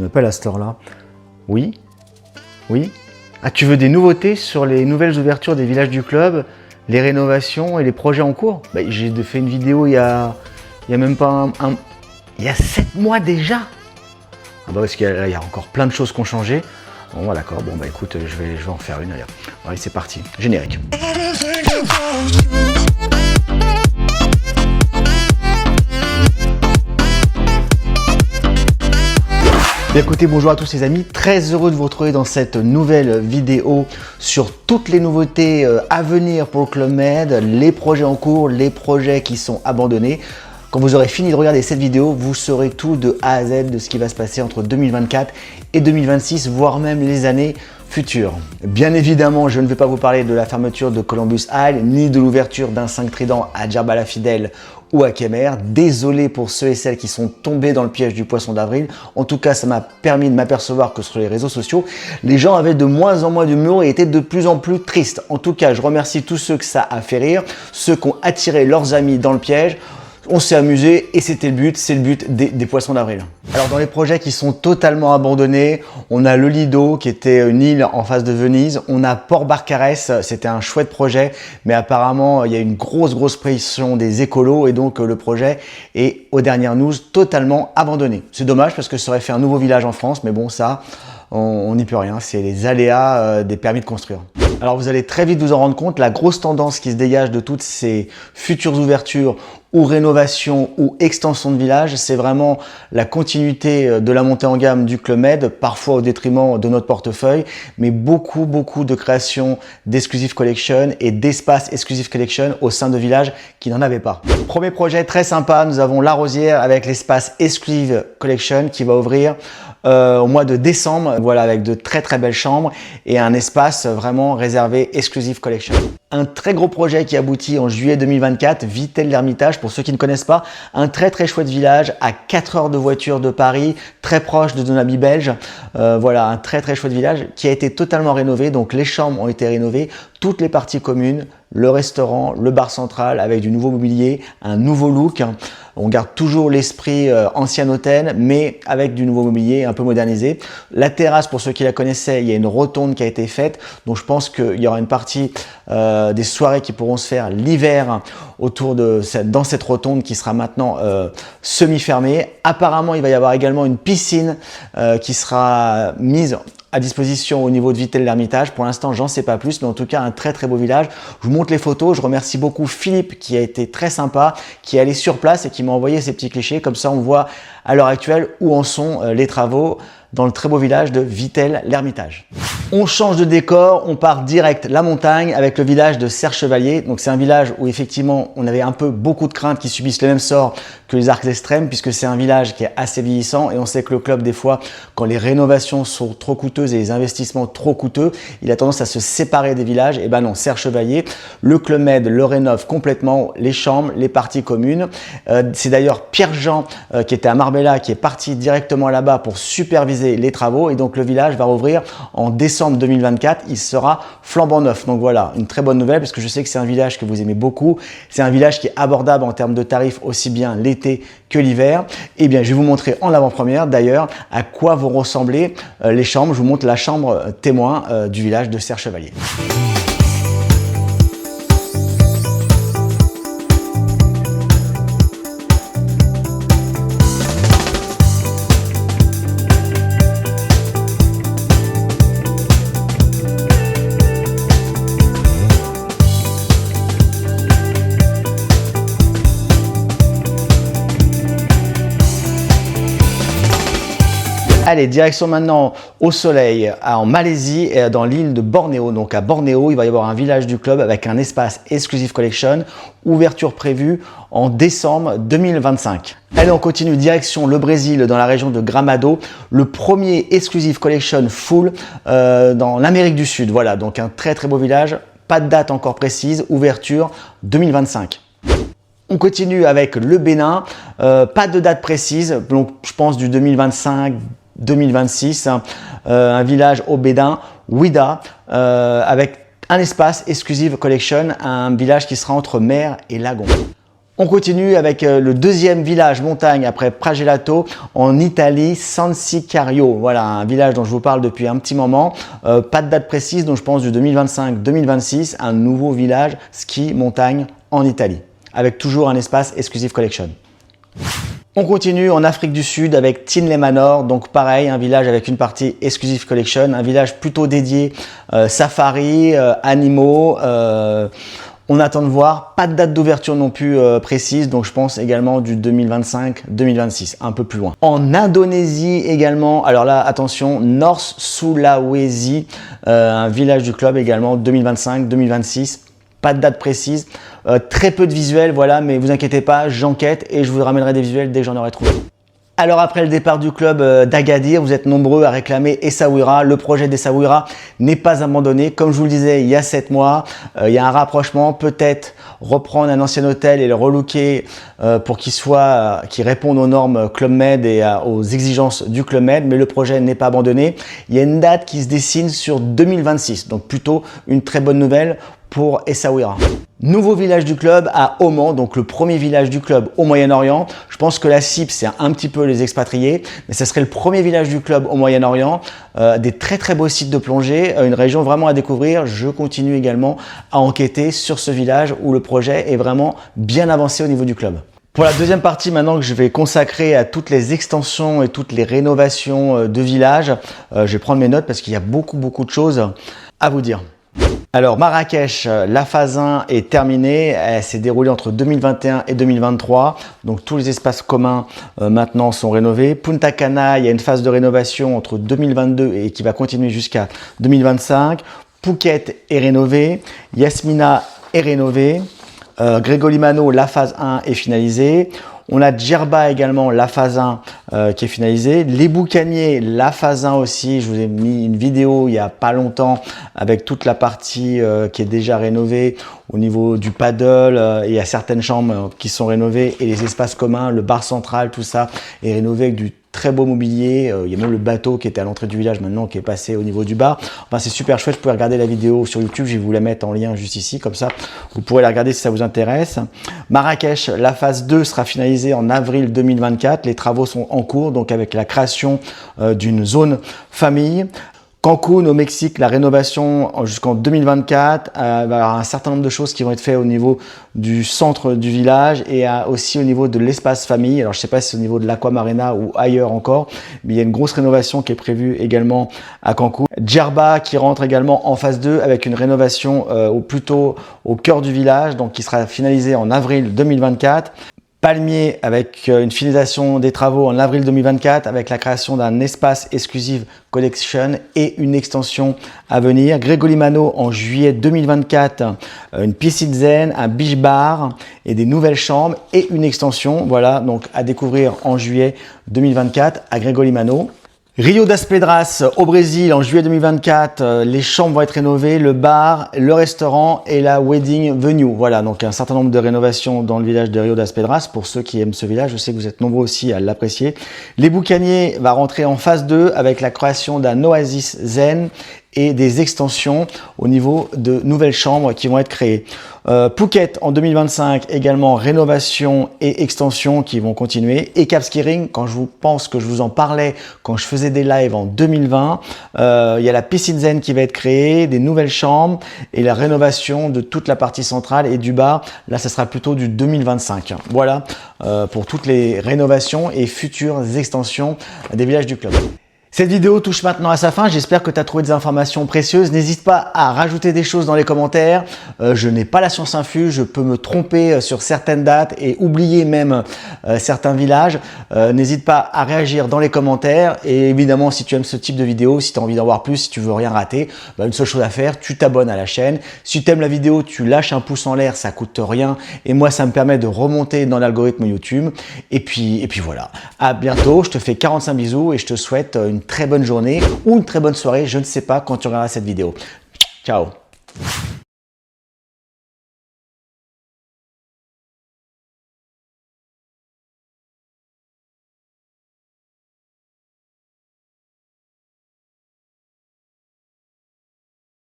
qui m'appelle à cette heure-là. Oui? Oui? Ah, tu veux des nouveautés sur les nouvelles ouvertures des villages du club, les rénovations et les projets en cours? Bah, j'ai fait une vidéo il y a même pas il y a 7 mois déjà. Ah bah parce qu'il y a encore plein de choses qui ont changé. Bon bah d'accord, bon bah écoute, je vais en faire une, allez. Allez, c'est parti, générique. Bien, écoutez, bonjour à tous les amis, très heureux de vous retrouver dans cette nouvelle vidéo sur toutes les nouveautés à venir pour le Club Med, les projets en cours, les projets qui sont abandonnés. Quand vous aurez fini de regarder cette vidéo, vous saurez tout de A à Z de ce qui va se passer entre 2024 et 2026, voire même les années futures. Bien évidemment, je ne vais pas vous parler de la fermeture de Columbus Isle, ni de l'ouverture d'un 5 Trident à Djerba la Fidèle ou à Kemer. Désolé pour ceux et celles qui sont tombés dans le piège du poisson d'avril. En tout cas, ça m'a permis de m'apercevoir que sur les réseaux sociaux, les gens avaient de moins en moins d'humour et étaient de plus en plus tristes. En tout cas, je remercie tous ceux que ça a fait rire, ceux qui ont attiré leurs amis dans le piège. On s'est amusé et c'était le but, c'est le but des poissons d'avril. Alors dans les projets qui sont totalement abandonnés, on a le Lido qui était une île en face de Venise, on a Port Barcarès, c'était un chouette projet, mais apparemment il y a une grosse pression des écolos et donc le projet est aux dernières news totalement abandonné. C'est dommage parce que ça aurait fait un nouveau village en France, mais bon ça, on n'y peut rien, c'est les aléas des permis de construire. Alors vous allez très vite vous en rendre compte, la grosse tendance qui se dégage de toutes ces futures ouvertures ou rénovations ou extensions de village, c'est vraiment la continuité de la montée en gamme du Club Med, parfois au détriment de notre portefeuille, mais beaucoup de créations d'Exclusive Collection et d'espaces Exclusive Collection au sein de villages qui n'en avaient pas. Premier projet très sympa, nous avons La Rosière avec l'espace Exclusive Collection qui va ouvrir au mois de décembre, voilà, avec de très belles chambres et un espace vraiment réservé Exclusive Collection. Un très gros projet qui aboutit en juillet 2024, Vittel-l'Hermitage, pour ceux qui ne connaissent pas, un très chouette village à 4 heures de voiture de Paris, très proche de Donaby belge. Voilà, un très chouette village qui a été totalement rénové, donc les chambres ont été rénovées, toutes les parties communes, le restaurant, le bar central avec du nouveau mobilier, un nouveau look. On garde toujours l'esprit ancien hôtel, mais avec du nouveau mobilier un peu modernisé. La terrasse, pour ceux qui la connaissaient, il y a une rotonde qui a été faite. Donc je pense qu'il y aura une partie des soirées qui pourront se faire l'hiver dans cette rotonde qui sera maintenant semi-fermée. Apparemment, il va y avoir également une piscine qui sera mise à disposition au niveau de Vittel-l'Hermitage. Pour l'instant, j'en sais pas plus, mais en tout cas, un très beau village. Je vous montre les photos. Je remercie beaucoup Philippe qui a été très sympa, qui est allé sur place et qui m'a envoyé ces petits clichés. Comme ça, on voit à l'heure actuelle où en sont les travaux dans le très beau village de Vittel-l'Hermitage. On change de décor, on part direct la montagne avec le village de Serre-Chevalier. Donc c'est un village où effectivement on avait un peu beaucoup de craintes qui subissent le même sort que les Arcs Extrêmes, puisque c'est un village qui est assez vieillissant et on sait que le club des fois quand les rénovations sont trop coûteuses et les investissements trop coûteux, il a tendance à se séparer des villages. Et ben non, Serre-Chevalier, le Club Med le rénove complètement, les chambres, les parties communes. C'est d'ailleurs Pierre-Jean qui était à Marbella qui est parti directement là-bas pour superviser les travaux et donc le village va rouvrir en décembre 2024, il sera flambant neuf. Donc voilà, une très bonne nouvelle parce que je sais que c'est un village que vous aimez beaucoup, c'est un village qui est abordable en termes de tarifs aussi bien l'été que l'hiver. Et bien je vais vous montrer en avant-première d'ailleurs à quoi vont ressembler les chambres. Je vous montre la chambre témoin du village de Serre-Chevalier. Allez, direction maintenant au soleil, en Malaisie, et dans l'île de Bornéo. Donc à Bornéo, il va y avoir un village du club avec un espace Exclusive Collection, ouverture prévue en décembre 2025. Allez, on continue direction le Brésil, dans la région de Gramado, le premier Exclusive Collection full dans l'Amérique du Sud. Voilà, donc un très beau village, pas de date encore précise, ouverture 2025. On continue avec le Bénin, pas de date précise, donc je pense du 2025-2026, un village au Bénin, Ouida, avec un espace Exclusive Collection, un village qui sera entre mer et lagon. On continue avec le deuxième village montagne après Pragelato en Italie, San Sicario. Voilà, un village dont je vous parle depuis un petit moment. Pas de date précise, donc je pense du 2025-2026, un nouveau village ski montagne en Italie, avec toujours un espace Exclusive Collection. On continue en Afrique du Sud avec Tinley Manor, donc pareil, un village avec une partie Exclusive Collection, un village plutôt dédié safari, animaux. On attend de voir, pas de date d'ouverture non plus précise, donc je pense également du 2025-2026, un peu plus loin. En Indonésie également, alors là attention, North Sulawesi, un village du club également 2025-2026, pas de date précise, très peu de visuels, voilà, mais vous inquiétez pas, j'enquête et je vous ramènerai des visuels dès que j'en aurai trouvé. Alors après le départ du club d'Agadir, vous êtes nombreux à réclamer Essaouira. Le projet d'Essaouira n'est pas abandonné. Comme je vous le disais il y a 7 mois, il y a un rapprochement, peut-être reprendre un ancien hôtel et le relooker pour qu'il réponde aux normes Club Med et aux exigences du Club Med, mais le projet n'est pas abandonné. Il y a une date qui se dessine sur 2026, donc plutôt une très bonne nouvelle pour Essaouira. Nouveau village du club à Oman, donc le premier village du club au Moyen-Orient. Je pense que la cible, c'est un petit peu les expatriés, mais ce serait le premier village du club au Moyen-Orient. Des très beaux sites de plongée, une région vraiment à découvrir. Je continue également à enquêter sur ce village où le projet est vraiment bien avancé au niveau du club. Pour la deuxième partie maintenant que je vais consacrer à toutes les extensions et toutes les rénovations de village, je vais prendre mes notes parce qu'il y a beaucoup de choses à vous dire. Alors Marrakech, la phase 1 est terminée, elle s'est déroulée entre 2021 et 2023, donc tous les espaces communs maintenant sont rénovés. Punta Cana, il y a une phase de rénovation entre 2022 et qui va continuer jusqu'à 2025. Phuket est rénové, Yasmina est rénové, Gregolimano, la phase 1 est finalisée. On a Djerba également, la phase 1 qui est finalisée. Les Boucaniers, la phase 1 aussi. Je vous ai mis une vidéo il n'y a pas longtemps avec toute la partie qui est déjà rénovée au niveau du paddle. Il y a certaines chambres qui sont rénovées et les espaces communs, le bar central, tout ça est rénové avec du très beau mobilier. Il y a même le bateau qui était à l'entrée du village maintenant qui est passé au niveau du bar. Enfin, c'est super chouette. Vous pouvez regarder la vidéo sur YouTube. Je vais vous la mettre en lien juste ici. Comme ça, vous pourrez la regarder si ça vous intéresse. Marrakech, la phase 2 sera finalisée en avril 2024. Les travaux sont en cours, donc avec la création d'une zone famille. Cancun au Mexique, la rénovation jusqu'en 2024, il va y avoir un certain nombre de choses qui vont être faites au niveau du centre du village et aussi au niveau de l'espace famille. Alors je ne sais pas si c'est au niveau de l'Aquamarina ou ailleurs encore, mais il y a une grosse rénovation qui est prévue également à Cancun. Djerba qui rentre également en phase 2 avec une rénovation plutôt au cœur du village, donc qui sera finalisée en avril 2024. Palmier avec une finalisation des travaux en avril 2024 avec la création d'un espace Exclusive Collection et une extension à venir. Gregolimano en juillet 2024, une piscine zen, un beach bar et des nouvelles chambres et une extension. Voilà, donc à découvrir en juillet 2024 à Gregolimano. Rio das Pedras au Brésil en juillet 2024, les chambres vont être rénovées, le bar, le restaurant et la wedding venue. Voilà, donc un certain nombre de rénovations dans le village de Rio das Pedras. Pour ceux qui aiment ce village, je sais que vous êtes nombreux aussi à l'apprécier. Les Boucaniers va rentrer en phase 2 avec la création d'un oasis zen et des extensions au niveau de nouvelles chambres qui vont être créées. Phuket en 2025, également rénovation et extension qui vont continuer. Et Cap Skiing, quand je vous pense que je vous en parlais, quand je faisais des lives en 2020, il y a la piscine zen qui va être créée, des nouvelles chambres et la rénovation de toute la partie centrale et du bar. Là, ça sera plutôt du 2025. Voilà pour toutes les rénovations et futures extensions des villages du club. Cette vidéo touche maintenant à sa fin, j'espère que tu as trouvé des informations précieuses. N'hésite pas à rajouter des choses dans les commentaires. Je n'ai pas la science infuse, je peux me tromper sur certaines dates et oublier même certains villages. N'hésite pas à réagir dans les commentaires et évidemment si tu aimes ce type de vidéo, si tu as envie d'en voir plus, si tu veux rien rater, une seule chose à faire, tu t'abonnes à la chaîne. Si tu aimes la vidéo, tu lâches un pouce en l'air, ça coûte rien et moi ça me permet de remonter dans l'algorithme YouTube. Et puis voilà, à bientôt, je te fais 45 bisous et je te souhaite une très bonne journée ou une très bonne soirée, je ne sais pas quand tu regarderas cette vidéo. Ciao!